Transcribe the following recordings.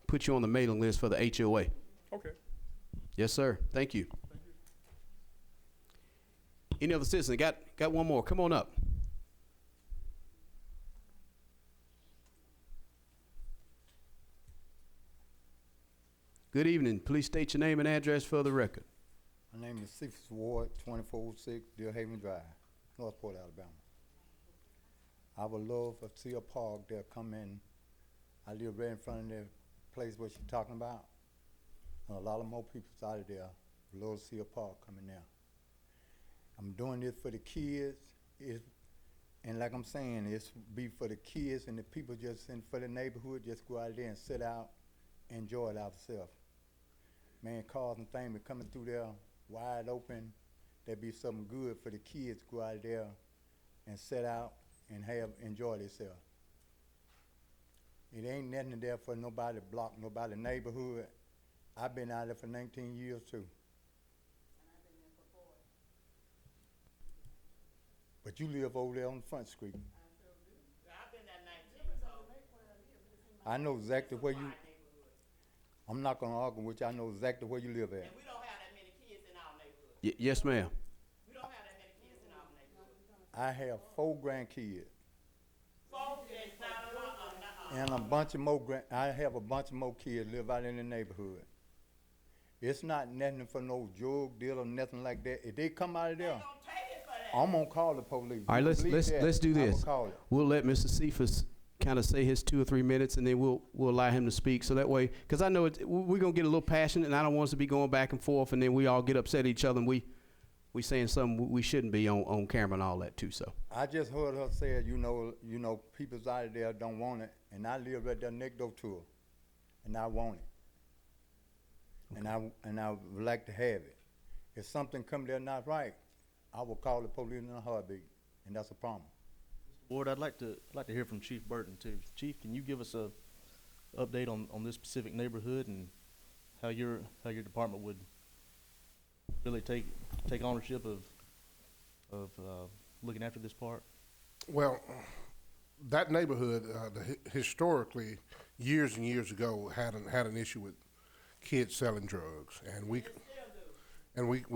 put you on the mailing list for the HOA. Okay. Yes, sir. Thank you. Any other citizen? Got one more. Come on up. Good evening. Please state your name and address for the record. My name is Cephas Ward, 2406 Deer Haven Drive, Northport, Alabama. I would love to see a park there come in. I live right in front of the place what you're talking about. And a lot of more people's out of there would love to see a park coming there. I'm doing this for the kids, and like I'm saying, it's be for the kids and the people just in for the neighborhood, just go out there and sit out, enjoy it ourselves. Man, cars and things are coming through there wide open. There'd be something good for the kids to go out there and sit out and enjoy themselves. It ain't nothing there for nobody to block nobody neighborhood. I've been out there for 19 years too. And I've been there for 40. But you live over there on Front Street. I sure do. I've been there 19 years old. I know exactly where you, I'm not gonna argue with you, I know exactly where you live at. And we don't have that many kids in our neighborhood. Yes, ma'am. We don't have that many kids in our neighborhood. I have 4 grandkids. Folks, it's not And a bunch of more, I have a bunch of more kids live out in the neighborhood. It's not nothing for no drug deal or nothing like that. If they come out of there, They gonna take it for that. I'm gonna call the police. All right, You let's believe that? let's do I will this. call it. We'll let Mr. Cephas kind of say his 2 or 3 minutes, and then we'll allow him to speak. So that way, because I know we're gonna get a little passionate, and I don't want us to be going back and forth, and then we all get upset at each other, and we saying something we shouldn't be on camera and all that too. So I just heard her say, you know, people's out there don't want it, and I live right there next door to her, and I want it. Okay. And I would like to have it. If something come there not right, I will call the police in a heartbeat, and that's a problem. Ward, I'd like to hear from Chief Burton too. Chief, can you give us a update on this specific neighborhood and how your department would really take ownership of looking after this park? Well, that neighborhood, historically, years and years ago, had an issue with kids selling drugs, and we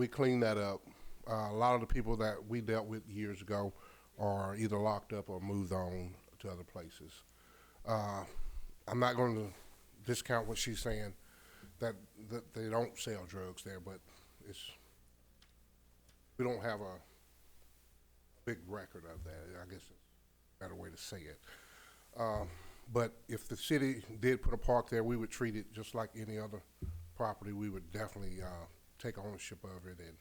cleaned that up. A lot of the people that we dealt with years ago are either locked up or moved on to other places. I'm not going to discount what she's saying, that they don't sell drugs there, but we don't have a big record of that. I guess it's a better way to say it. But if the city did put a park there, we would treat it just like any other property. We would definitely take ownership of it and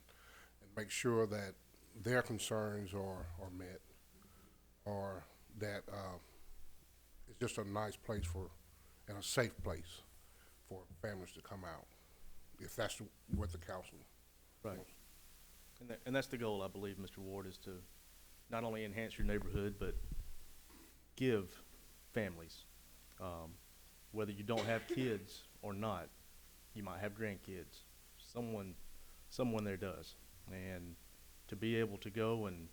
make sure that their concerns are met, or that it's just a nice place and a safe place for families to come out, if that's what the council Right. wants. And that's the goal, I believe, Mr. Ward, is to not only enhance your neighborhood, but give families, whether you don't have kids or not, you might have grandkids, someone there does. And to be able to go and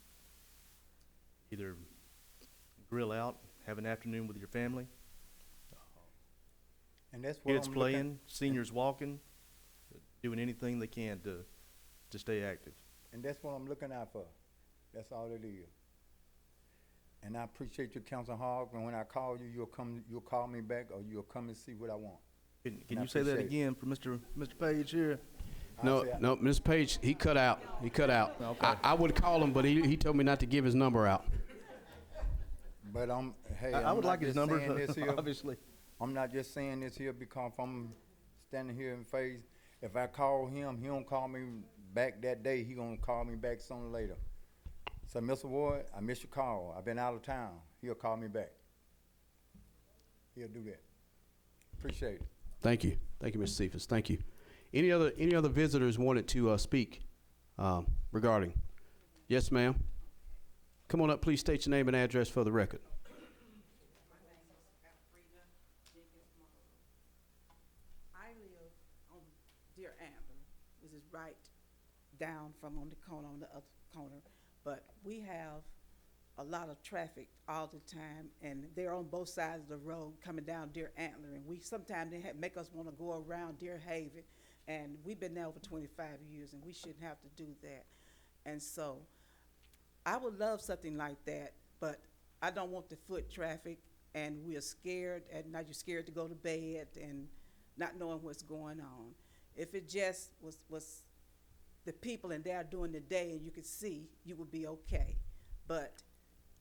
either grill out, have an afternoon with your family, And that's what kids I'm playing, looking, seniors walking, doing anything they can to stay active. and that's what I'm looking out for. That's all it is. And I appreciate you, Council Hogg, and when I call you, you'll call me back, or you'll come and see what I want. Can I you say that appreciate it. again for Mr. Page here? no, Mr. Page, he cut out. Okay. I would call him, but he told me not to give his number out. But hey, I I'm would not like his just number, saying this here. obviously. I'm not just saying this here because I'm standing here in face. If I call him, he don't call me back that day. He gonna call me back sooner or later. So, Mr. Ward, I missed your call. I've been out of town. He'll call me back. He'll do that. Appreciate it. Thank you, Mr. Cephas. Thank you. Any other visitors wanted to speak regarding? Yes, ma'am. Come on up, please state your name and address for the record. I live on Deer Amber, which is right down from on the corner, on the other corner. But we have a lot of traffic all the time, and they're on both sides of the road coming down Deer Antler, and we sometimes they make us want to go around Deer Haven, and we've been there over 25 years, and we shouldn't have to do that. And so, I would love something like that, but I don't want the foot traffic, and we're scared at night. You're scared to go to bed and not knowing what's going on. If it just was the people and they're doing the day and you could see, you would be okay. But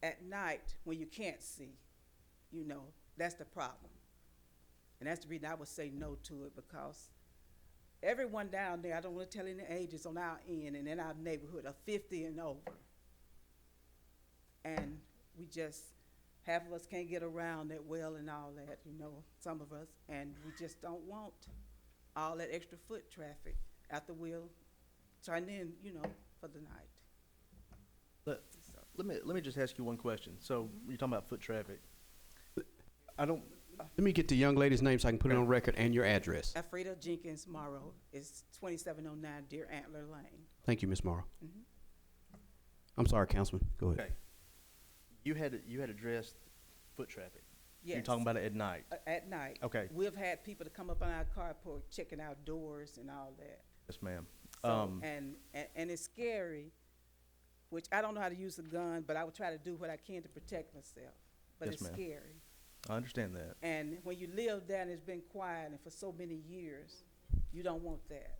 at night, when you can't see, you know, that's the problem. And that's the reason I would say no to it, because everyone down there, I don't want to tell any ages on our end and in our neighborhood, are 50 and over. And we just, half of us can't get around that well and all that, you know, some of us, and we just don't want all that extra foot traffic after we'll turn in, you know, for the night. Let, So, let me just ask you one question. So you're talking about foot traffic. I don't, Let me get the young lady's name so I can put it on record and your address. Alfreda Jenkins Morrow is 2709 Deer Antler Lane. Thank you, Ms. Morrow. Mhm. I'm sorry, Councilman. Go ahead. okay. You had addressed foot traffic. Yes. You're talking about it at night. At night. Okay. We've had people to come up on our carport checking our doors and all that. Yes, ma'am. So, and it's scary, which I don't know how to use a gun, but I would try to do what I can to protect myself. But Yes, it's ma'am. scary. I understand that. And when you live there and it's been quiet and for so many years, you don't want that.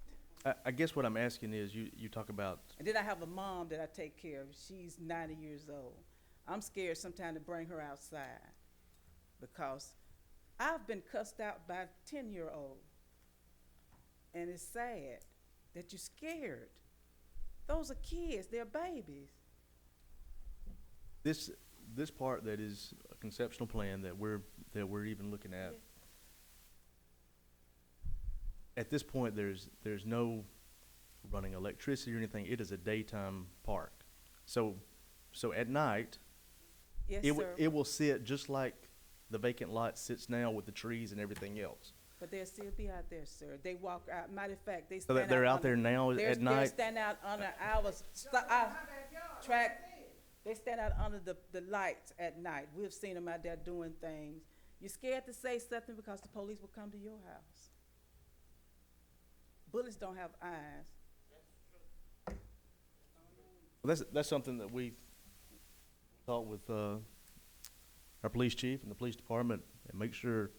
I guess what I'm asking is, you talk about, And then I have a mom that I take care of. She's 90 years old. I'm scared sometimes to bring her outside because I've been cussed out by a 10-year-old. And it's sad that you're scared. Those are kids, they're babies. this part that is a conceptual plan that we're even looking at. At this point, there's no running electricity or anything. It is a daytime park. So at night, Yes, it sir. will sit just like the vacant lot sits now with the trees and everything else. But they'll still be out there, sir. They walk out. Matter of fact, they So stand that they're out under- there now They're- at They night. stand out under track. They stand out under the lights at night. We've seen them out there doing things. You're scared to say something because the police will come to your house. Bullets don't have eyes. Well, that's something that we talked with our police chief and the police department, and make sure,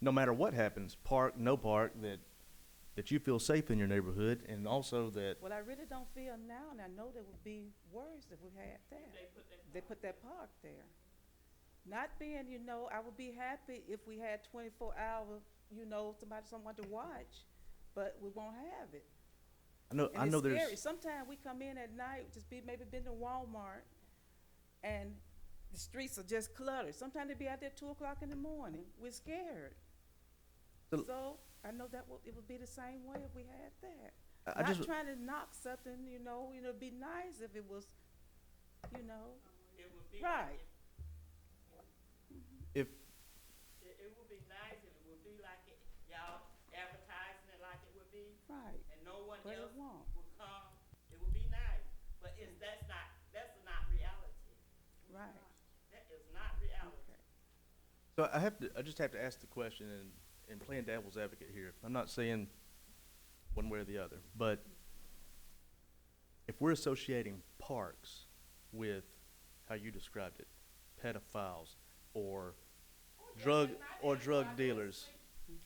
no matter what happens, park, no park, that you feel safe in your neighborhood, and also that Well, I really don't feel now, and I know there would be worse if we had that. They put that park there. Not being, you know, I would be happy if we had 24-hour, you know, someone to watch, but we won't have it. I know And it's there's scary. Sometimes we come in at night, maybe been to Walmart, and the streets are just cluttered. Sometimes they be out there 2 o'clock in the morning. We're scared. So- So I know it would be the same way if we had that. I Not just trying to knock something, you know, it'd be nice if it was, you know, It would be. right. if It would be nice if it would be like it, y'all advertising it like it would be, Right, and no one but it else won't. would come. It would be nice, but that's not reality. Right, That is not reality. okay. so I just have to ask the question and playing devil's advocate here. I'm not saying one way or the other, but if we're associating parks with how you described it, pedophiles or drug dealers,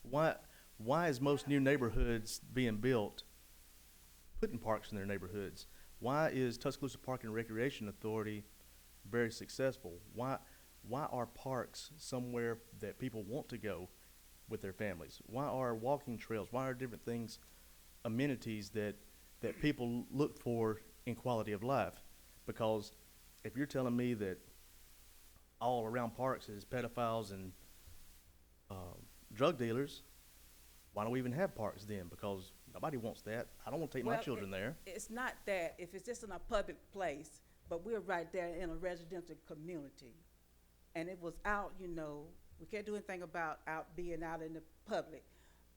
why is most new neighborhoods being built putting parks in their neighborhoods? Why is Tuscaloosa Park and Recreation Authority very successful? Why are parks somewhere that people want to go with their families? Why are walking trails? Why are different things amenities that people look for in quality of life? Because if you're telling me that all around parks is pedophiles and drug dealers, why don't we even have parks then? Because nobody wants that. I don't want to take my Well, children there. It's not that, if it's just in a public place, but we're right there in a residential community. And it was out, you know, we can't do anything about being out in the public,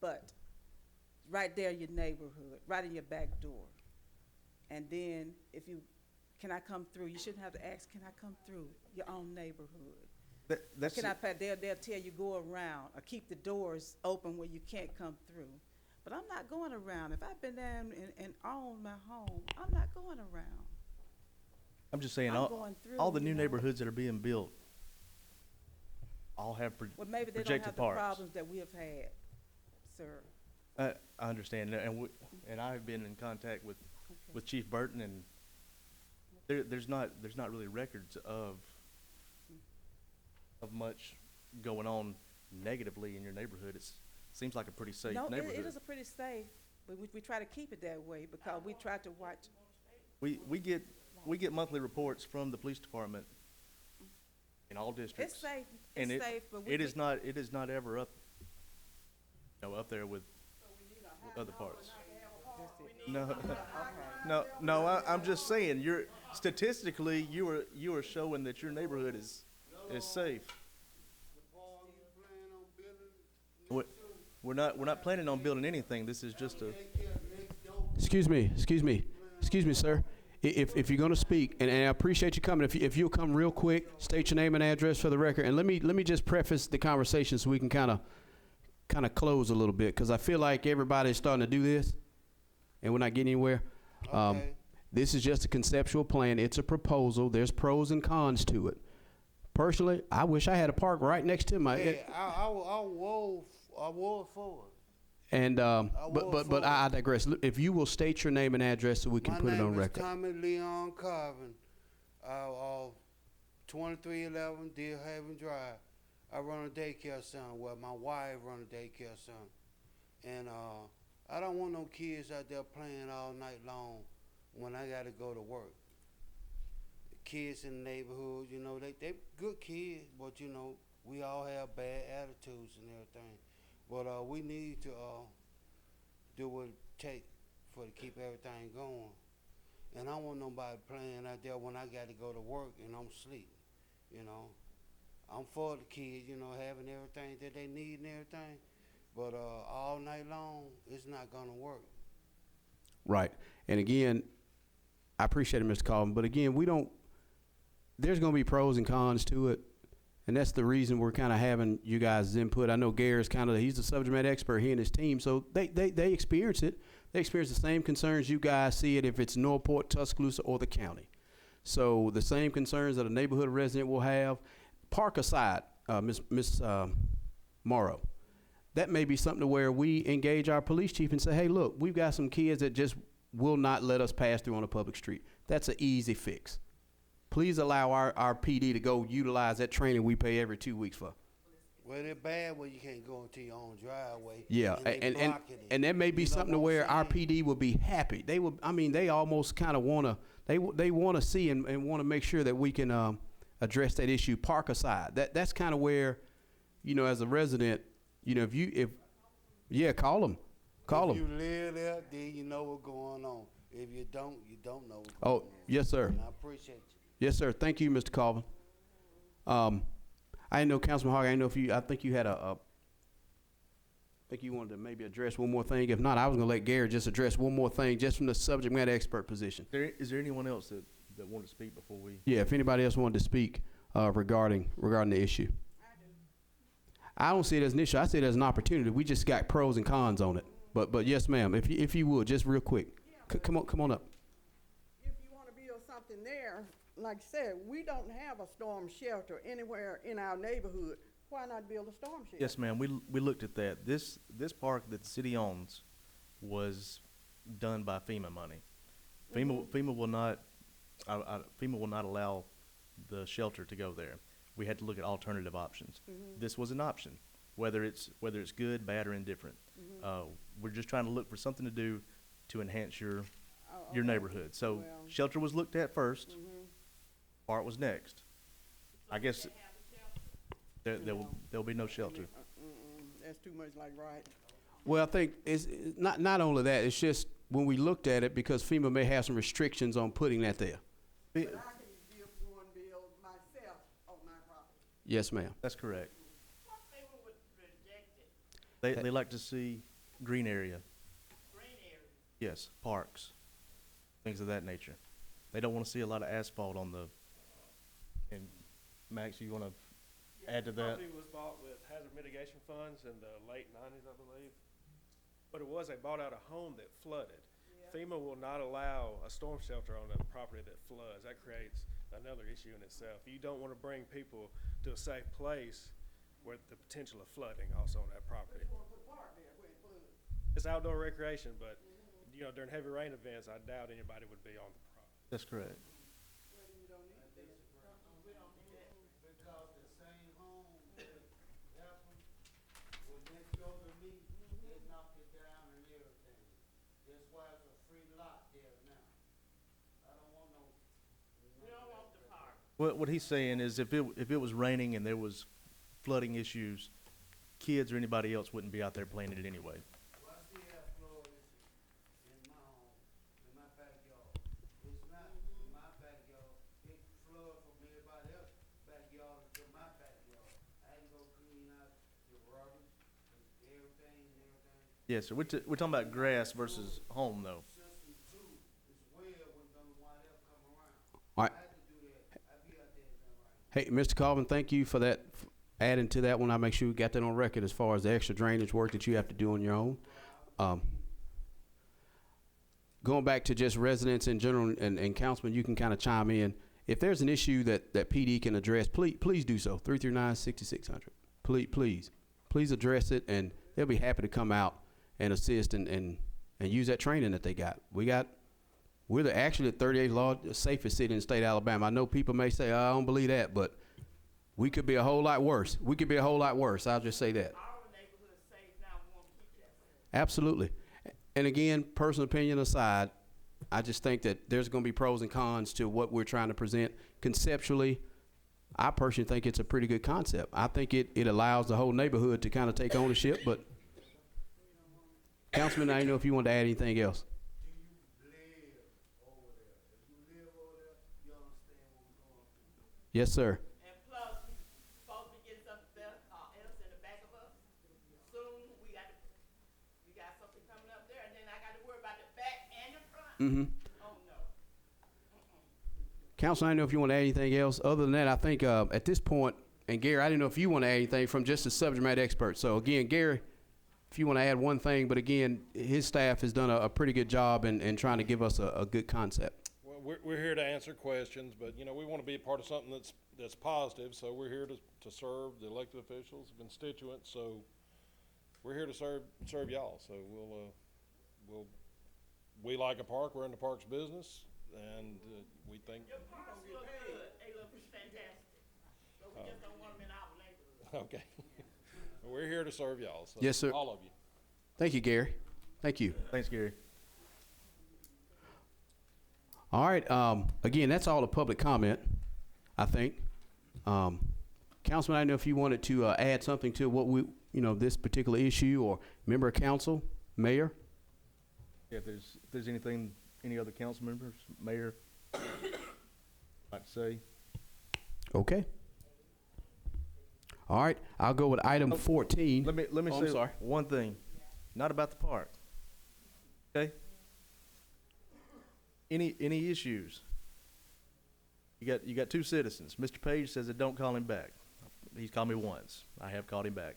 but right there in your neighborhood, right in your back door. And then if you can I come through? You shouldn't have to ask, can I come through your own neighborhood? That's Can I, they'll tell you go around or keep the doors open where you can't come through. But I'm not going around. If I've been down and own my home, I'm not going around. I'm just saying, I'm all, going through, all the new you know. neighborhoods that are being built all have Well, maybe they don't projected have the parks. problems that we have had, sir. I understand, and I've been in contact with Okay. Chief Burton, and there's not really records of much going on negatively in your neighborhood. It seems like a pretty safe No, neighborhood. it is a pretty safe, but we try to keep it that way because we try to watch. We get monthly reports from the police department in all districts. It's safe, And it's safe, but it is not ever up, up there with other parts. No, I'm just saying, statistically, you are showing that your neighborhood is safe. We're not planning on building anything. This is just a, Excuse me, sir. If you're gonna speak, and I appreciate you coming, if you'll come real quick, state your name and address for the record, and let me just preface the conversation so we can kind of close a little bit, because I feel like everybody's starting to do this, and we're not getting anywhere. Okay. This is just a conceptual plan. It's a proposal. There's pros and cons to it. Personally, I wish I had a park right next to my. Yeah, I was for it. And but for I digress. If you will state your name and address so we can put it on record. My name is Tommy Leon Carvin, 2311 Deer Haven Drive. I run a daycare center. Well, my wife run a daycare center, and I don't want no kids out there playing all night long when I got to go to work. The kids in the neighborhood, you know, they good kids, but you know, we all have bad attitudes and everything. But we need to do what it takes to keep everything going. And I don't want nobody playing out there when I got to go to work and I'm asleep, you know. I'm for the kids, you know, having everything that they need and everything. But all night long, it's not going to work. Right. And again, I appreciate it, Mr. Colvin, but again, there's going to be pros and cons to it. And that's the reason we're kind of having you guys' input. I know Gary's he's the subject matter expert, he and his team, so they experience it. They experience the same concerns you guys see it if it's Northport, Tuscaloosa, or the county. So the same concerns that a neighborhood resident will have. Park aside, Miss Morrow, that may be something to where we engage our police chief and say, hey, look, we've got some kids that just will not let us pass through on a public street. That's an easy fix. Please allow our PD to go utilize that training we pay every 2 weeks for. Well, they're bad when you can't go into your own driveway. Yeah, and they blocking it. and that may be You know something to what I'm where our saying? PD will be happy. They almost kind of want to, they want to see and want to make sure that we can address that issue, park aside. That's kind of where, you know, as a resident, you know, call them. If you live there, then you know what's going on. If you don't, you don't know what's going on. Oh, yes, sir. And I appreciate you. Yes, sir. Thank you, Mr. Colvin. I didn't know, Councilman Hogg, I think you had I think you wanted to maybe address one more thing. If not, I was going to let Gary just address one more thing just from the subject matter expert position. Is there anyone else that wanted to speak before we? Yeah, if anybody else wanted to speak regarding the issue. I don't see it as an issue. I see it as an opportunity. We just got pros and cons on it. But yes, ma'am, if you would, just real quick. Come on up. If you want to build something there, like I said, we don't have a storm shelter anywhere in our neighborhood. Why not build a storm shelter? Yes, ma'am. We looked at that. This park that the city owns was done by FEMA money. FEMA will not allow the shelter to go there. We had to look at alternative options. This was an option, whether it's good, bad, or indifferent. We're just trying to look for something to do to enhance your neighborhood. So Well. shelter was looked at first. Park was next. I guess there'll be no shelter. That's too much like right. Well, I think it's not only that, it's just when we looked at it, because FEMA may have some restrictions on putting that there. But I can build myself on my property. Yes, ma'am. That's correct. What they would reject it, They like to see green area. green area. Yes, parks, things of that nature. They don't wanna see a lot of asphalt on the, and Max, you wanna add to that? The property was bought with hazard mitigation funds in the late nineties, I believe. But it was, they bought out a home that flooded. FEMA will not allow a storm shelter on a property that floods. That creates another issue in itself. You don't want to bring people to a safe place with the potential of flooding also on that property. It's outdoor recreation, but, you know, during heavy rain events, I doubt anybody would be on the property. That's correct. Because the same home that happened was next door to me, they knocked it down and everything. That's why it's a free lot there now. I don't want no. We don't want the park. What he's saying is if it was raining and there was flooding issues, kids or anybody else wouldn't be out there playing in it anyway. Well, I still have flood issues in my home, in my backyard. It's not in my backyard. It flood from everybody else's backyard to my backyard. I had to go clean out the rubbish, everything. Yes, sir. We're talking about grass versus home, though. System two is well when the white elk come around. All right. I had to do that. I be out there and done right. Hey, Mr. Colvin, thank you for that. Adding to that one, I make sure we got that on record as far as the extra drainage work that you have to do on your own. Going back to just residents in general, and Councilman, you can kind of chime in. If there's an issue that PD can address, please do so. 339-6600. Please address it, and they'll be happy to come out and assist and use that training that they got. We're actually the 38th safest city in the state of Alabama. I know people may say, I don't believe that, but we could be a whole lot worse. I'll just say that. Our neighborhood is safe now, we want to keep that safe. Absolutely. And again, personal opinion aside, I just think that there's going to be pros and cons to what we're trying to present. Conceptually, I personally think it's a pretty good concept. I think it allows the whole neighborhood to kind of take ownership. But, Councilman, I didn't know if you wanted to add anything else. Do you live over there? If you live over there, you understand what we're going through. Yes, sir. And plus, we supposed to be getting something else in the back of us. Soon, we got something coming up there, and then I got to worry about the back and the front. Mm-hmm. Oh, no. Council, I didn't know if you want to add anything else. Other than that, I think at this point, and Gary, I didn't know if you want to add anything from just a subject matter expert. So again, Gary, if you want to add one thing, but again, his staff has done a pretty good job in trying to give us a good concept. Well, we're here to answer questions, but, you know, we want to be a part of something that's positive, so we're here to serve the elected officials, constituents, so we're here to serve y'all. So we like a park, we're in the parks business, and we think. Your parks look good, they look fantastic, but we just don't want them in our neighborhood. Okay. We're here to serve y'all, so. Yes, sir. All of you. Thank you, Gary. Thank you. Thanks, Gary. All right. Again, that's all the public comment, I think. Councilman, I don't know if you wanted to add something to what this particular issue, or member of council, mayor. Yeah, if there's anything, any other council members, mayor, like to say. Okay. All right. I'll go with item 14. Let me Oh, say I'm sorry. one thing, not about the park. Okay. Any issues? You got two citizens. Mr. Page says that don't call him back. He's called me once. I have called him back.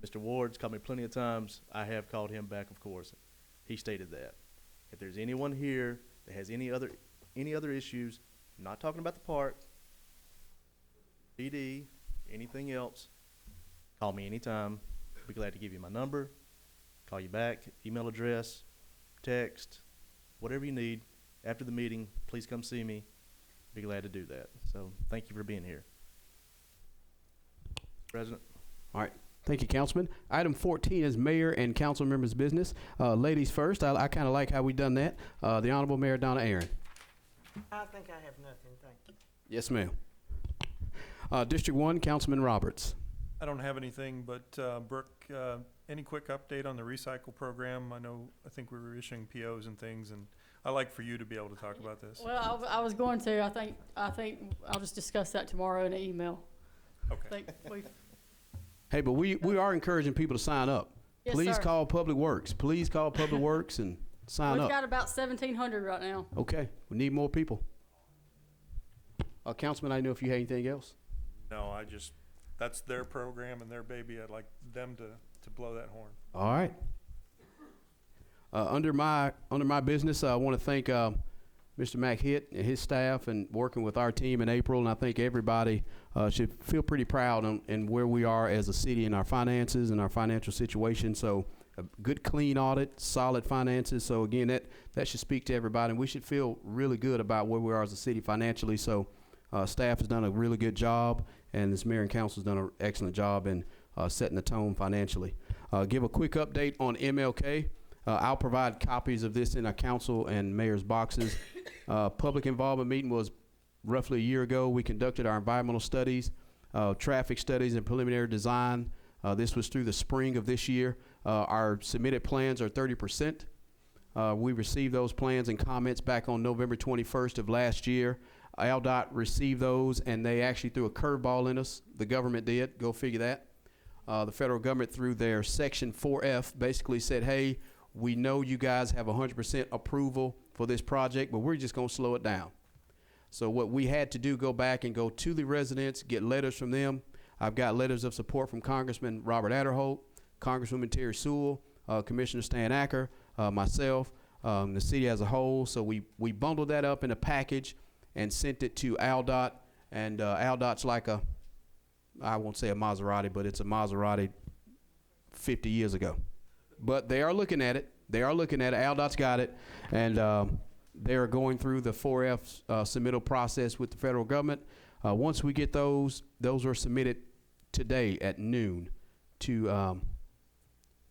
Mr. Ward's called me plenty of times. I have called him back, of course. He stated that. If there's anyone here that has any other issues, I'm not talking about the park, PD, anything else, call me anytime. I'll be glad to give you my number, call you back, email address, text, whatever you need. After the meeting, please come see me. Be glad to do that. So thank you for being here. President. All right. Thank you, Councilman. Item 14 is mayor and council members' business. Ladies first. I kind of like how we done that. The Honorable Mayor Donna Aaron. I think I have nothing, thank you. Yes, ma'am. District 1, Councilman Roberts. I don't have anything, but Brooke, any quick update on the recycle program? I think we were issuing POs and things, and I like for you to be able to talk about this. Well, I was going to. I think I'll just discuss that tomorrow in an email. Okay. Hey, but we are encouraging people to sign up. Yes, Please sir. call Public Works. Please call Public Works and sign We've up? got about 1,700 right now. Okay, we need more people. Councilman, I know if you had anything else. No, that's their program and their baby. I'd like them to blow that horn. All right. Under my business, I want to thank Mr. Mac Hitt and his staff and working with our team in April, and I think everybody should feel pretty proud in where we are as a city in our finances and our financial situation. So a good, clean audit, solid finances. So again, that should speak to everybody, and we should feel really good about where we are as a city financially. So staff has done a really good job, and this mayor and council has done an excellent job in setting the tone financially. Give a quick update on MLK. I'll provide copies of this in our council and mayor's boxes. Public involvement meeting was roughly a year ago. We conducted our environmental studies, traffic studies, and preliminary design. This was through the spring of this year. Our submitted plans are 30%. We received those plans and comments back on November 21st of last year. ALDOT received those, and they actually threw a curveball in us. The government did. Go figure that. The federal government, through their Section 4F, basically said, hey, we know you guys have 100% approval for this project, but we're just going to slow it down. So what we had to do, go back and go to the residents, get letters from them. I've got letters of support from Congressman Robert Adderholt, Congresswoman Terry Sewell, Commissioner Stan Acker, myself, the city as a whole. So we bundled that up in a package and sent it to ALDOT. And ALDOT's like I won't say a Maserati, but it's a Maserati 50 years ago. But they are looking at it. ALDOT's got it. And they're going through the 4F submittal process with the federal government. Once we get those are submitted today at noon to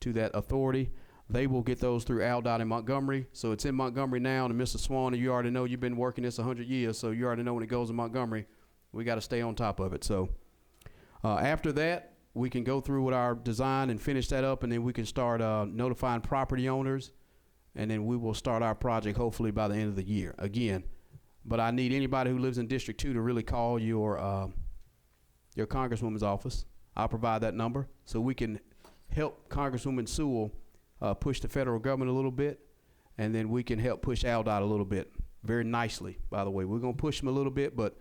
that authority. They will get those through ALDOT in Montgomery. So it's in Montgomery now. And Mr. Swan, you already know you've been working this 100 years, so you already know when it goes to Montgomery, we got to stay on top of it. So after that, we can go through with our design and finish that up, and then we can start notifying property owners, and then we will start our project hopefully by the end of the year again. But I need anybody who lives in District 2 to really call your Congresswoman's office. I'll provide that number so we can help Congresswoman Sewell push the federal government a little bit, and then we can help push ALDOT a little bit, very nicely, by the way. We're going to push them a little bit, but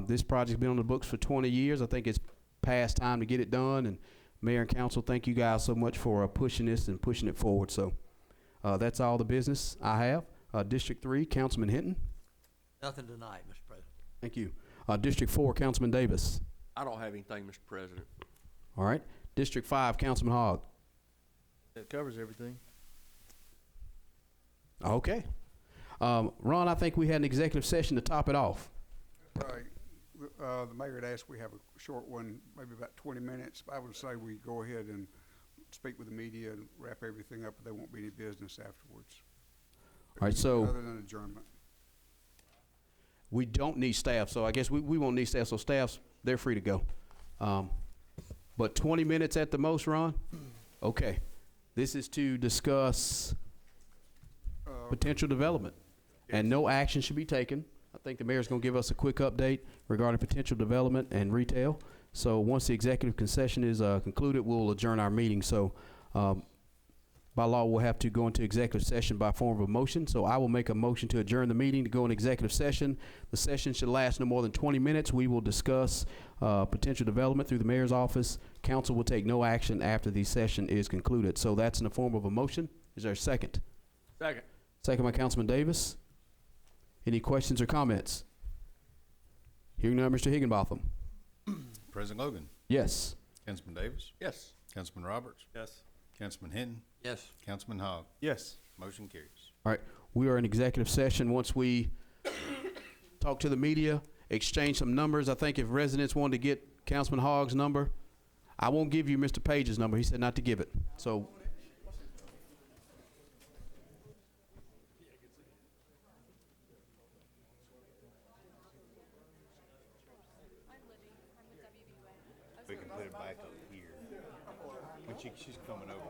this project's been on the books for 20 years. I think it's past time to get it done, and Mayor and Council, thank you guys so much for pushing this and pushing it forward. So that's all the business I have. District 3, Councilman Hinton. Nothing tonight, Mr. President. Thank you. District 4, Councilman Davis. I don't have anything, Mr. President. All right. District 5, Councilman Hogg. That covers everything. Okay. Ron, I think we had an executive session to top it off. Right. The mayor had asked we have a short one, maybe about 20 minutes. I would say we go ahead and speak with the media and wrap everything up, but there won't be any business afterwards. All right, so other than adjournment. We don't need staff, so I guess we won't need staff. So staffs, they're free to go. But 20 minutes at the most, Ron? Okay. This is to discuss potential development, and no action should be taken. I think the mayor's going to give us a quick update regarding potential development and retail. So once the executive concession is concluded, we'll adjourn our meeting. So by law, we'll have to go into executive session by form of a motion. So I will make a motion to adjourn the meeting to go in executive session. The session should last no more than 20 minutes. We will discuss potential development through the mayor's office. Council will take no action after the session is concluded. So that's in the form of a motion. Is there a second? Second. Second by Councilman Davis. Any questions or comments? Hearing none, Mr. Higginbotham. President Logan. Yes. Councilman Davis. Yes. Councilman Roberts. Yes. Councilman Hinton. Yes. Councilman Hogg. Yes. Motion carries. All right. We are in executive session. Once we talk to the media, exchange some numbers. I think if residents wanted to get Councilman Hogg's number, I won't give you Mr. Page's number. He said not to give it. So We can put it back up here. When she's coming over.